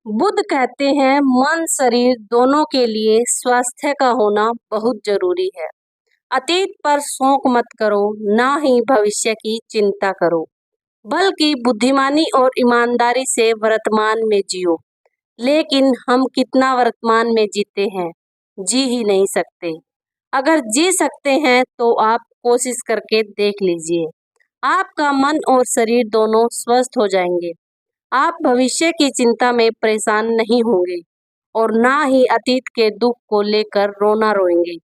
बुद्ध कहते हैं मन शरीर दोनों के लिए स्वास्थ्य का होना बहुत जरूरी है। अतीत पर शोक मत करो, ना ही भविष्य की चिंता करो, बल्कि बुद्धिमानी और ईमानदारी से वर्तमान में जियो। लेकिन हम कितना वर्तमान में जीते हैं? जी ही नहीं सकते। अगर जी सकते हैं तो आप कोशिश करके देख लीजिए। आपका मन और शरीर दोनों स्वस्थ हो जाएंगे। आप भविष्य की चिंता में परेशान नहीं होंगे और ना ही अतीत के दुख को लेकर रोना रोएंगे,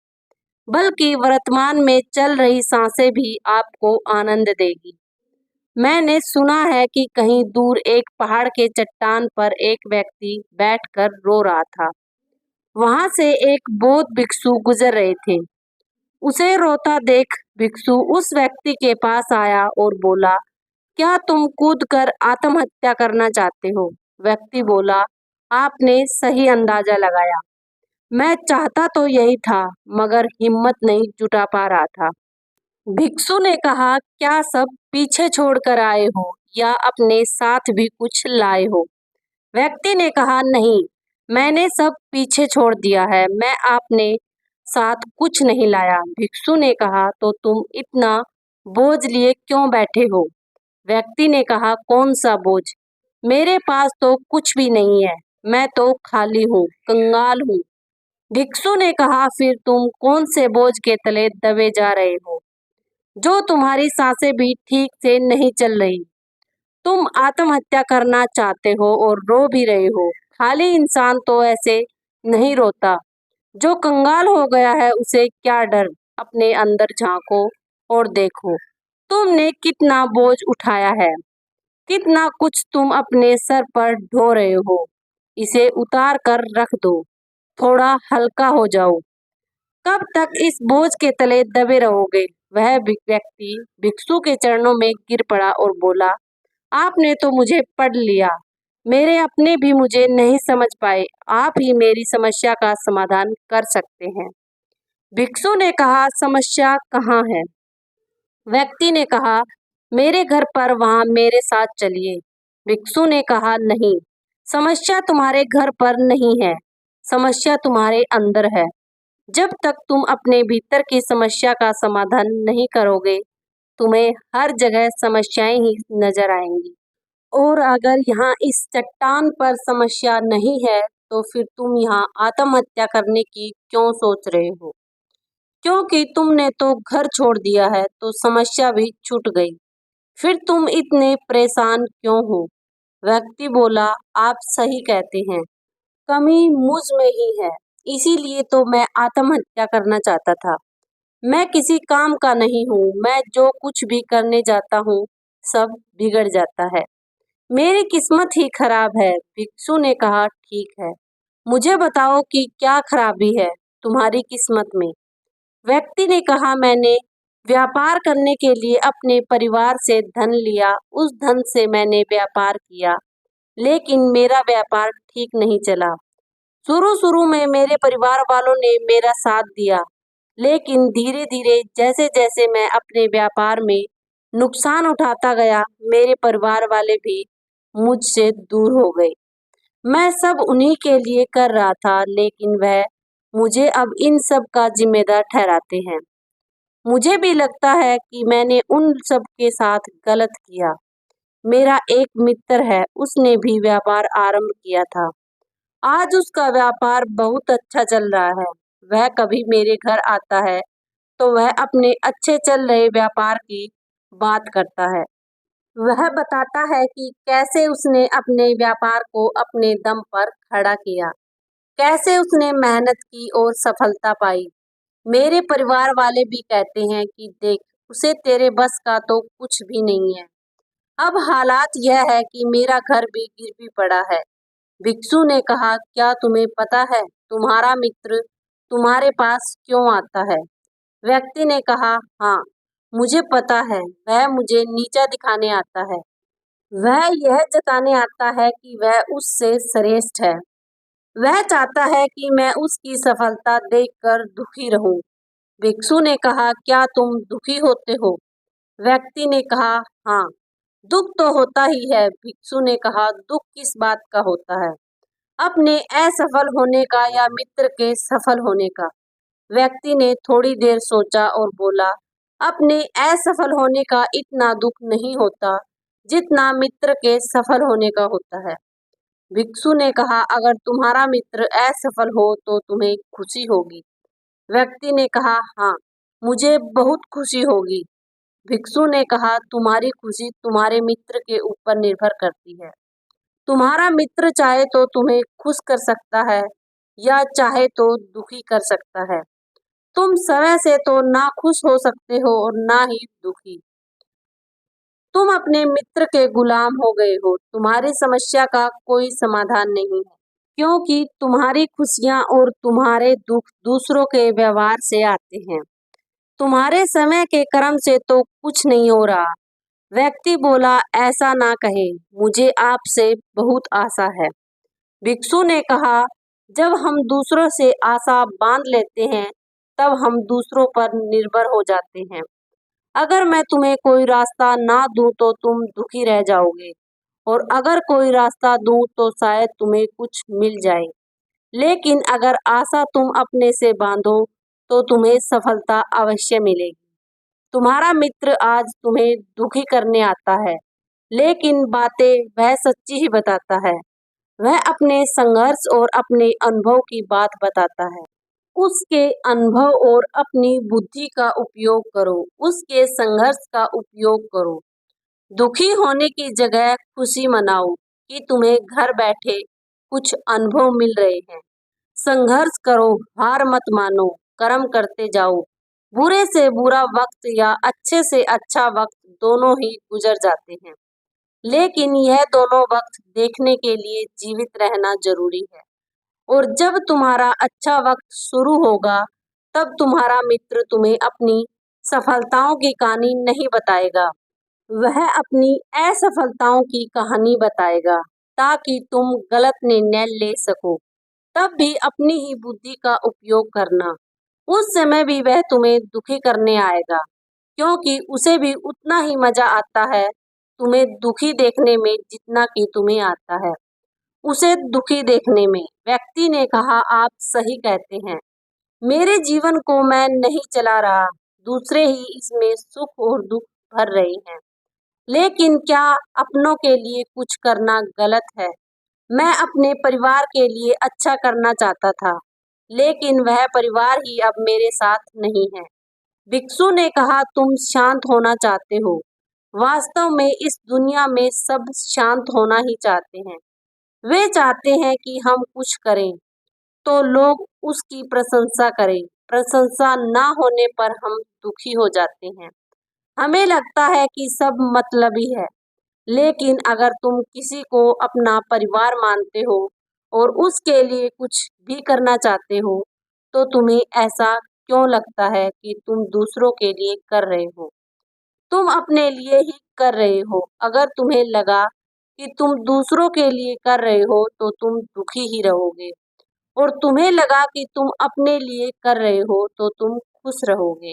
बल्कि वर्तमान में चल रही सांसें भी आपको आनंद देगी। मैंने सुना है कि कहीं दूर एक पहाड़ के चट्टान पर एक व्यक्ति बैठकर रो रहा था। वहां से एक बौद्ध भिक्षु गुजर रहे थे। उसे रोता देख भिक्षु उस व्यक्ति के पास आया और बोला, क्या तुम कूद कर आत्महत्या करना चाहते हो? व्यक्ति बोला, आपने सही अंदाजा लगाया। मैं चाहता तो यही था, मगर हिम्मत नहीं जुटा पा रहा था। भिक्षु ने कहा, क्या सब पीछे छोड़कर आए हो या अपने साथ भी कुछ लाए हो? व्यक्ति ने कहा, नहीं, मैंने सब पीछे छोड़ दिया है, मैं अपने साथ कुछ नहीं लाया। भिक्षु ने कहा, तो तुम इतना बोझ लिए क्यों बैठे हो? व्यक्ति ने कहा, कौन सा बोझ? मेरे पास तो कुछ भी नहीं है, मैं तो खाली हूँ, कंगाल हूँ। भिक्षु ने कहा, फिर तुम कौन से बोझ के तले दबे जा रहे हो, जो तुम्हारी सांसें भी ठीक से नहीं चल रही? तुम आत्महत्या करना चाहते हो और रो भी रहे हो। खाली इंसान तो ऐसे नहीं रोता। जो कंगाल हो गया है उसे क्या डर? अपने अंदर झांको और देखो, तुमने कितना बोझ उठाया है, कितना कुछ तुम अपने सर पर ढो रहे हो। इसे उतार कर रख दो, थोड़ा हल्का हो जाओ। कब तक इस बोझ के तले दबे रहोगे? वह व्यक्ति भिक्षु के चरणों में गिर पड़ा और बोला, आपने तो मुझे पढ़ लिया, मेरे अपने भी मुझे नहीं समझ पाए, आप ही मेरी समस्या का समाधान कर सकते हैं। भिक्षु ने कहा, समस्या कहाँ है? व्यक्ति ने कहा, मेरे घर पर, वहां मेरे साथ चलिए। भिक्षु ने कहा, नहीं, समस्या तुम्हारे घर पर नहीं है, समस्या तुम्हारे अंदर है। जब तक तुम अपने भीतर की समस्या का समाधान नहीं करोगे, तुम्हें हर जगह समस्याएं ही नजर आएंगी। और अगर यहाँ इस चट्टान पर समस्या नहीं है, तो फिर तुम यहाँ आत्महत्या करने की क्यों सोच रहे हो? क्योंकि तुमने तो घर छोड़ दिया है, तो समस्या भी छूट गई। फिर तुम इतने परेशान क्यों हो? व्यक्ति बोला, आप सही कहते हैं, कमी मुझ में ही है, इसीलिए तो मैं आत्महत्या करना चाहता था। मैं किसी काम का नहीं हूँ, मैं जो कुछ भी करने जाता हूँ सब बिगड़ जाता है। मेरी किस्मत ही खराब है। भिक्षु ने कहा, ठीक है, मुझे बताओ कि क्या खराबी है तुम्हारी किस्मत में? व्यक्ति ने कहा, मैंने व्यापार करने के लिए अपने परिवार से धन लिया, उस धन से मैंने व्यापार किया, लेकिन मेरा व्यापार ठीक नहीं चला। शुरू शुरू में मेरे परिवार वालों ने मेरा साथ दिया, लेकिन धीरे धीरे जैसे जैसे मैं अपने व्यापार में नुकसान उठाता गया, मेरे परिवार वाले भी मुझसे दूर हो गए। मैं सब उन्हीं के लिए कर रहा था, लेकिन वह मुझे अब इन सब का जिम्मेदार ठहराते हैं। मुझे भी लगता है कि मैंने उन सब के साथ गलत किया। मेरा एक मित्र है, उसने भी व्यापार आरंभ किया था। आज उसका व्यापार बहुत अच्छा चल रहा है। वह कभी मेरे घर आता है तो वह अपने अच्छे चल रहे व्यापार की बात करता है। वह बताता है कि कैसे उसने अपने व्यापार को अपने दम पर खड़ा किया, कैसे उसने मेहनत की और सफलता पाई। मेरे परिवार वाले भी कहते हैं कि देख, उसे तेरे बस का तो कुछ भी नहीं है। अब हालात यह है कि मेरा घर भी गिर पड़ा है। भिक्षु ने कहा, क्या तुम्हें पता है तुम्हारा मित्र तुम्हारे पास क्यों आता है? व्यक्ति ने कहा, हाँ, मुझे पता है, वह मुझे नीचा दिखाने आता है। वह यह जताने आता है कि वह उससे श्रेष्ठ है। वह चाहता है कि मैं उसकी सफलता देखकर दुखी रहूं। भिक्षु ने कहा, क्या तुम दुखी होते हो? व्यक्ति ने कहा, हाँ, दुख तो होता ही है। भिक्षु ने कहा, दुख किस बात का होता है? अपने असफल होने का या मित्र के सफल होने का? व्यक्ति ने थोड़ी देर सोचा और बोला, अपने असफल होने का इतना दुख नहीं होता जितना मित्र के सफल होने का होता है। भिक्षु ने कहा, अगर तुम्हारा मित्र असफल हो तो तुम्हें खुशी होगी। व्यक्ति ने कहा, हाँ, मुझे बहुत खुशी होगी। भिक्षु ने कहा, तुम्हारी खुशी तुम्हारे मित्र के ऊपर निर्भर करती है। तुम्हारा मित्र चाहे तो तुम्हें खुश कर सकता है या चाहे तो दुखी कर सकता है। तुम समय से तो ना खुश हो सकते हो और ना ही दुखी। तुम अपने मित्र के गुलाम हो गए हो। तुम्हारी समस्या का कोई समाधान नहीं है, क्योंकि तुम्हारी खुशियां और तुम्हारे दुख दूसरों के व्यवहार से आते हैं। तुम्हारे समय के कर्म से तो कुछ नहीं हो रहा। व्यक्ति बोला, ऐसा ना कहे, मुझे आपसे बहुत आशा है। भिक्षु ने कहा, जब हम दूसरों से आशा बांध लेते हैं तब हम दूसरों पर निर्भर हो जाते हैं। अगर मैं तुम्हें कोई रास्ता ना दूं तो तुम दुखी रह जाओगे, और अगर कोई रास्ता दूं तो शायद तुम्हें कुछ मिल जाए। लेकिन अगर आशा तुम अपने से बांधो तो तुम्हें सफलता अवश्य मिलेगी। तुम्हारा मित्र आज तुम्हें दुखी करने आता है, लेकिन बातें वह सच्ची ही बताता है। वह अपने संघर्ष और अपने अनुभव की बात बताता है। उसके अनुभव और अपनी बुद्धि का उपयोग करो, उसके संघर्ष का उपयोग करो। दुखी होने की जगह खुशी मनाओ कि तुम्हें घर बैठे कुछ अनुभव मिल रहे हैं। संघर्ष करो, हार मत मानो, कर्म करते जाओ। बुरे से बुरा वक्त या अच्छे से अच्छा वक्त दोनों ही गुजर जाते हैं, लेकिन यह दोनों वक्त देखने के लिए जीवित रहना जरूरी है। और जब तुम्हारा अच्छा वक्त शुरू होगा, तब तुम्हारा मित्र तुम्हें अपनी सफलताओं की कहानी नहीं बताएगा। वह अपनी असफलताओं की कहानी बताएगा, ताकि तुम गलत निर्णय ले सको। तब भी अपनी ही बुद्धि का उपयोग करना। उस समय भी वह तुम्हें दुखी करने आएगा, क्योंकि उसे भी उतना ही मजा आता है तुम्हें दुखी देखने में जितना कि तुम्हें आता है उसे दुखी देखने में। व्यक्ति ने कहा, आप सही कहते हैं। मेरे जीवन को मैं नहीं चला रहा, दूसरे ही इसमें सुख और दुख भर रहे हैं। लेकिन क्या अपनों के लिए कुछ करना गलत है? मैं अपने परिवार के लिए अच्छा करना चाहता था, लेकिन वह परिवार ही अब मेरे साथ नहीं है। भिक्षु ने कहा, तुम शांत होना चाहते हो। वास्तव में इस दुनिया में सब शांत होना ही चाहते हैं। वे चाहते हैं कि हम कुछ करें तो लोग उसकी प्रशंसा करें। प्रशंसा ना होने पर हम दुखी हो जाते हैं। हमें लगता है कि सब मतलबी है। लेकिन अगर तुम किसी को अपना परिवार मानते हो और उसके लिए कुछ भी करना चाहते हो, तो तुम्हें ऐसा क्यों लगता है कि तुम दूसरों के लिए कर रहे हो? तुम अपने लिए ही कर रहे हो। अगर तुम्हें लगा कि तुम दूसरों के लिए कर रहे हो तो तुम दुखी ही रहोगे, और तुम्हें लगा कि तुम अपने लिए कर रहे हो तो तुम खुश रहोगे।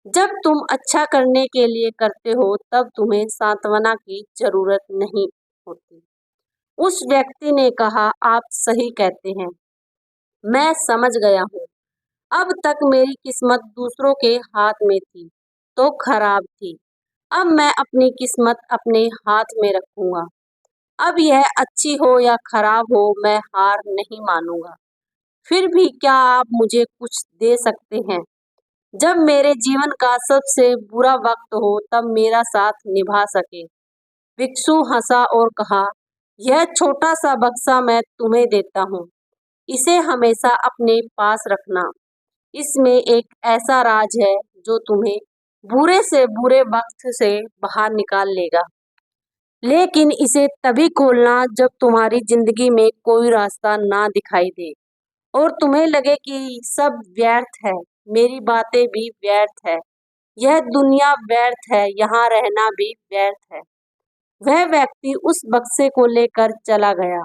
जब तुम अच्छा करने के लिए करते हो तब तुम्हें सांत्वना की जरूरत नहीं होती। उस व्यक्ति ने कहा, आप सही कहते हैं, मैं समझ गया हूँ। अब तक मेरी किस्मत दूसरों के हाथ में थी तो खराब थी। अब मैं अपनी किस्मत अपने हाथ में रखूंगा। अब यह अच्छी हो या खराब हो, मैं हार नहीं मानूंगा। फिर भी क्या आप मुझे कुछ दे सकते हैं? जब मेरे जीवन का सबसे बुरा वक्त हो तब मेरा साथ निभा सके। भिक्षु हंसा और कहा, यह छोटा सा बक्सा मैं तुम्हें देता हूँ। इसे हमेशा अपने पास रखना। इसमें एक ऐसा राज है जो तुम्हें बुरे से बुरे वक्त से बाहर निकाल लेगा। लेकिन इसे तभी खोलना जब तुम्हारी जिंदगी में कोई रास्ता ना दिखाई दे और तुम्हें लगे कि सब व्यर्थ है। मेरी बातें भी व्यर्थ है, यह दुनिया व्यर्थ है, यहाँ रहना भी व्यर्थ है। वह व्यक्ति उस बक्से को लेकर चला गया।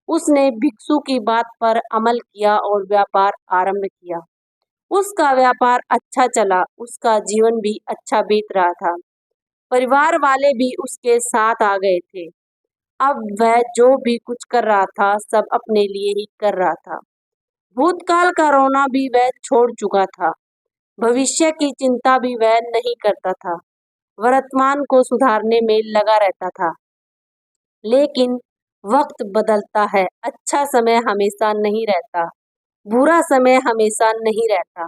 उसने भिक्षु की बात पर अमल किया और व्यापार आरंभ किया। उसका व्यापार अच्छा चला, उसका जीवन भी अच्छा बीत रहा था। परिवार वाले भी उसके साथ आ गए थे। अब वह जो भी कुछ कर रहा था सब अपने लिए ही कर रहा था। भूतकाल का रोना भी वह छोड़ चुका था, भविष्य की चिंता भी वह नहीं करता था, वर्तमान को सुधारने में लगा रहता था। लेकिन वक्त बदलता है, अच्छा समय हमेशा नहीं रहता, बुरा समय हमेशा नहीं रहता।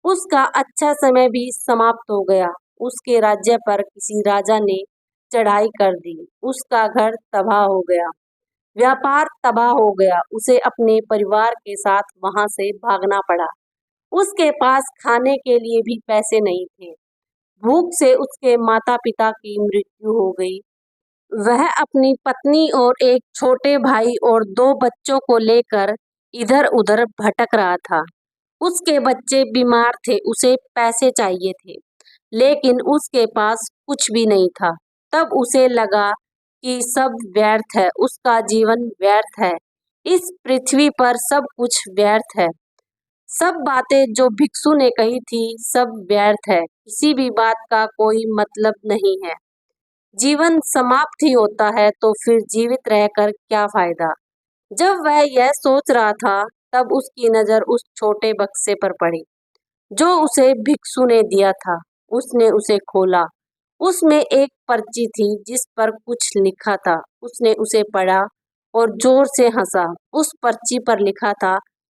उसका अच्छा समय भी समाप्त हो गया। उसके राज्य पर किसी राजा ने चढ़ाई कर दी, उसका घर तबाह हो गया, व्यापार तबाह हो गया, उसे अपने परिवार के साथ वहां से भागना पड़ा। उसके पास खाने के लिए भी पैसे नहीं थे, भूख से उसके माता पिता की मृत्यु हो गई। वह अपनी पत्नी और एक छोटे भाई और 2 बच्चों को लेकर इधर-उधर भटक रहा था। उसके बच्चे बीमार थे, उसे पैसे चाहिए थे, लेकिन उसके पास कुछ भी नहीं था। तब उसे लगा कि सब व्यर्थ है, उसका जीवन व्यर्थ है, इस पृथ्वी पर सब कुछ व्यर्थ है। सब बातें जो भिक्षु ने कही थी, सब व्यर्थ है, किसी भी बात का कोई मतलब नहीं है। जीवन समाप्त ही होता है तो फिर जीवित रहकर क्या फायदा। जब वह यह सोच रहा था, तब उसकी नजर उस छोटे बक्से पर पड़ी जो उसे भिक्षु ने दिया था। उसने उसे खोला। उसमें एक पर्ची थी जिस पर कुछ लिखा था। उसने उसे पढ़ा और जोर से हंसा। उस पर्ची पर लिखा था,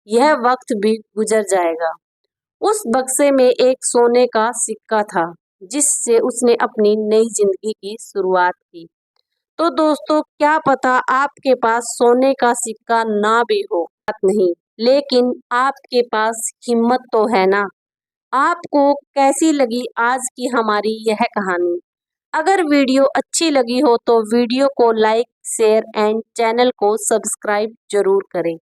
यह वक्त भी गुजर जाएगा। उस बक्से में एक सोने का सिक्का था जिससे उसने अपनी नई जिंदगी की शुरुआत की। तो दोस्तों, क्या पता आपके पास सोने का सिक्का ना भी हो, बात नहीं, लेकिन आपके पास हिम्मत तो है ना। आपको कैसी लगी आज की हमारी यह कहानी? अगर वीडियो अच्छी लगी हो तो वीडियो को लाइक, शेयर एंड चैनल को सब्सक्राइब जरूर करें।